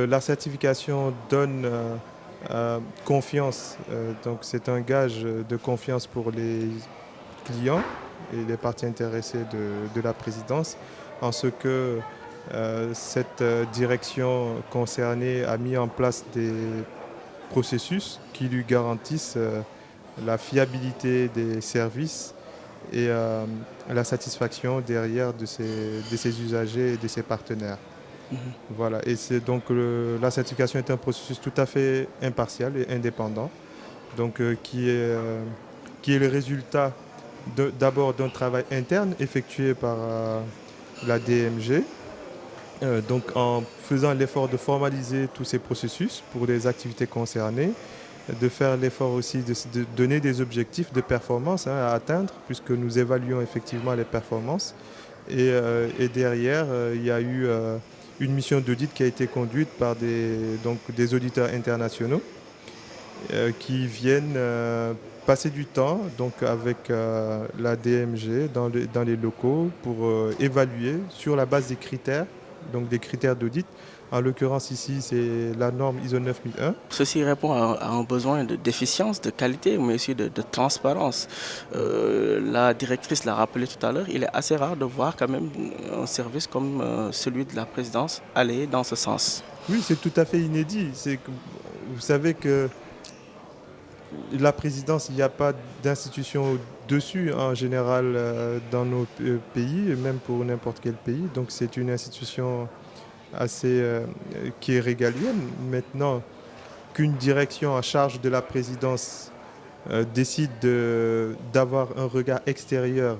la certification donne confiance. Donc c'est un gage de confiance pour les clients et les parties intéressées de la présidence, en ce que cette direction concernée a mis en place des processus qui lui garantissent la fiabilité des services et la satisfaction derrière de ses usagers et de ses partenaires. Voilà, et c'est donc la certification est un processus tout à fait impartial et indépendant, donc qui est le résultat d'abord d'un travail interne effectué par la DMG, donc en faisant l'effort de formaliser tous ces processus pour les activités concernées, de faire l'effort aussi de donner des objectifs de performance à atteindre, puisque nous évaluons effectivement les performances. Et derrière, il y a eu une mission d'audit qui a été conduite par donc, des auditeurs internationaux qui viennent passer du temps donc, avec la DMG dans les locaux pour évaluer sur la base des critères, donc des critères d'audit. En l'occurrence ici, c'est la norme ISO 9001. Ceci répond à un besoin d'efficience, de qualité, mais aussi de transparence. La directrice l'a rappelé tout à l'heure, il est assez rare de voir quand même un service comme celui de la présidence aller dans ce sens. Oui, c'est tout à fait inédit. Vous savez que la présidence, il n'y a pas d'institution dessus en général dans nos pays, et même pour n'importe quel pays. Donc c'est une institution assez qui est régalienne. Maintenant, qu'une direction en charge de la présidence décide d'avoir un regard extérieur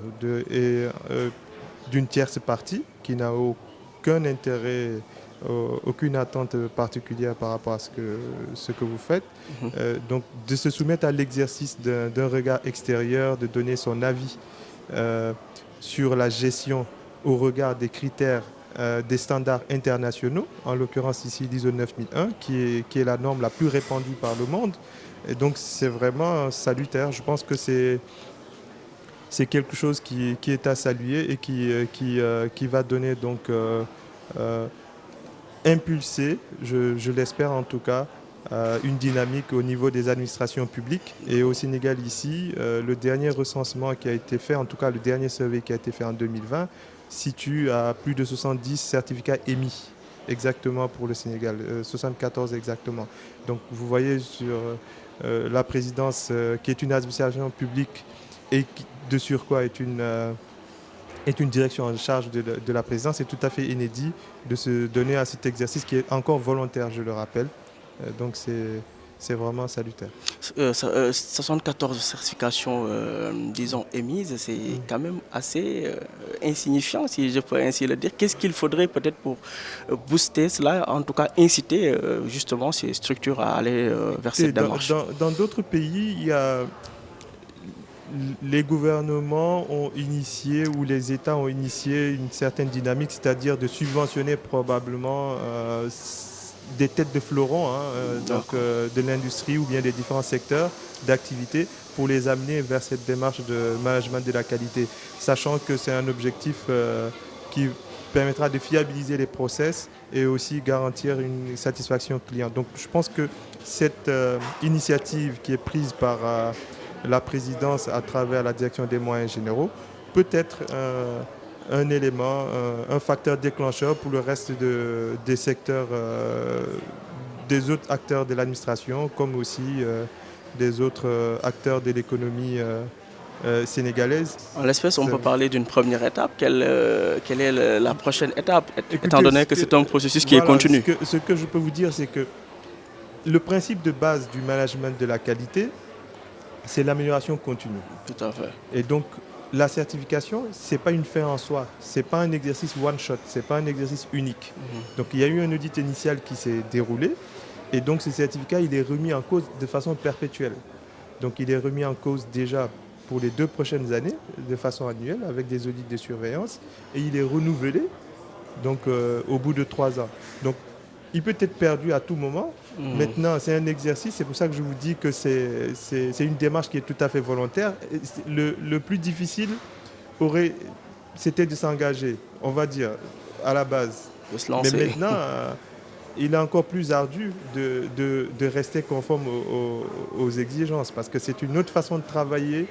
d'une tierce partie qui n'a aucun intérêt, aucune attente particulière par rapport à ce que vous faites. Donc de se soumettre à l'exercice d'un regard extérieur, de donner son avis sur la gestion au regard des critères des standards internationaux, en l'occurrence ici l'ISO 9001, qui est la norme la plus répandue par le monde. Et donc c'est vraiment salutaire. Je pense que c'est quelque chose qui est à saluer et qui va donner donc impulser, je l'espère en tout cas, une dynamique au niveau des administrations publiques. Et au Sénégal ici, le dernier recensement qui a été fait, en tout cas le dernier survey qui a été fait en 2020, situe à plus de 70 certificats émis exactement pour le Sénégal, 74 exactement. Donc vous voyez sur la présidence qui est une administration publique et qui, de surcroît est une direction en charge de la présidence, c'est tout à fait inédit de se donner à cet exercice qui est encore volontaire, je le rappelle. Donc c'est vraiment salutaire. 74 certifications, disons, émises, c'est quand même assez insignifiant, si je peux ainsi le dire. Qu'est-ce qu'il faudrait peut-être pour booster cela, en tout cas inciter justement ces structures à aller vers cette démarche? Dans d'autres pays, les gouvernements ont initié ou les États ont initié une certaine dynamique, c'est-à-dire de subventionner probablement des têtes de fleurons de l'industrie ou bien des différents secteurs d'activité pour les amener vers cette démarche de management de la qualité, sachant que c'est un objectif qui permettra de fiabiliser les process et aussi garantir une satisfaction client. Donc je pense que cette initiative qui est prise par la présidence à travers la direction des moyens généraux peut être un élément, un facteur déclencheur pour le reste des secteurs, des autres acteurs de l'administration, comme aussi des autres acteurs de l'économie sénégalaise. En l'espèce, on peut parler d'une première étape. Quelle est la prochaine étape, Écoutez, étant donné que c'est un processus qui est continu? Ce que je peux vous dire, c'est que le principe de base du management de la qualité, c'est l'amélioration continue. Tout à fait. Et donc, la certification, ce n'est pas une fin en soi. Ce n'est pas un exercice one-shot. Ce n'est pas un exercice unique. Donc, il y a eu un audit initial qui s'est déroulé. Et donc, ce certificat, il est remis en cause de façon perpétuelle. Donc, il est remis en cause déjà pour les 2 prochaines années, de façon annuelle, avec des audits de surveillance. Et il est renouvelé donc, au bout de 3 ans. Donc, il peut être perdu à tout moment. Maintenant, c'est un exercice, c'est pour ça que je vous dis que c'est une démarche qui est tout à fait volontaire. Le plus difficile c'était de s'engager, on va dire, à la base. De se Mais lancer. maintenant, il est encore plus ardu de rester conforme aux exigences parce que c'est une autre façon de travailler.